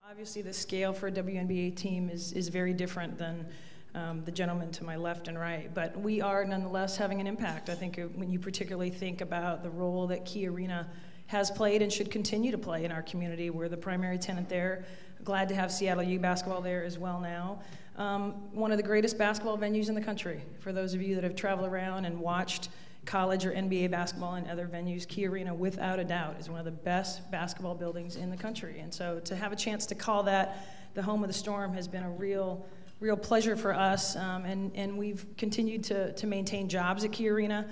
Obviously, the scale for a WNBA team is very different than the gentleman to my left and right, but we are nonetheless having an impact. I think when you particularly think about the role that Key Arena has played and should continue to play in our community. We're the primary tenant there. Glad to have Seattle U basketball there as well now. One of the greatest basketball venues in the country. For those of you that have traveled around and watched college or NBA basketball and other venues, Key Arena, without a doubt, is one of the best basketball buildings in the country. And so to have a chance to call that the home of the Storm has been a real pleasure for us, and we've continued to maintain jobs at Key Arena.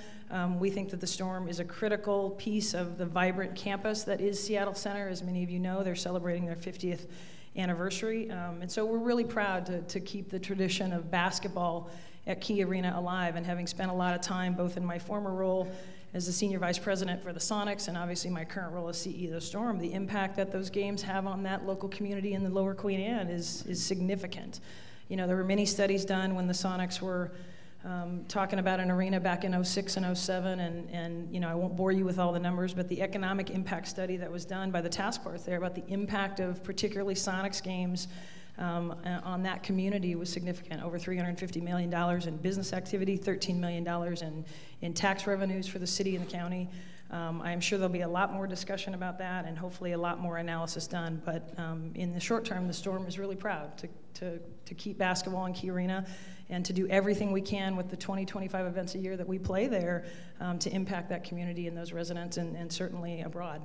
We think that the Storm is a critical piece of the vibrant campus that is Seattle Center. As many of you know, they're celebrating their 50th anniversary, and so we're really proud to keep the tradition of basketball at Key Arena alive. And having spent a lot of time, both in my former role as the Senior Vice President for the Sonics and obviously my current role as CEO of the Storm, the impact that those games have on that local community in the Lower Queen Anne is significant. You know, there were many studies done when the Sonics were talking about an arena back in '06 and '07, and you know, I won't bore you with all the numbers, but the economic impact study that was done by the task force there about the impact of particularly Sonics games on that community was significant. Over $350 million in business activity, $13 million in tax revenues for the city and the county. I'm sure there'll be a lot more discussion about that and hopefully a lot more analysis done. But in the short term, the Storm is really proud to keep basketball in Key Arena and to do everything we can with the 20-25 events a year that we play there to impact that community and those residents and certainly abroad.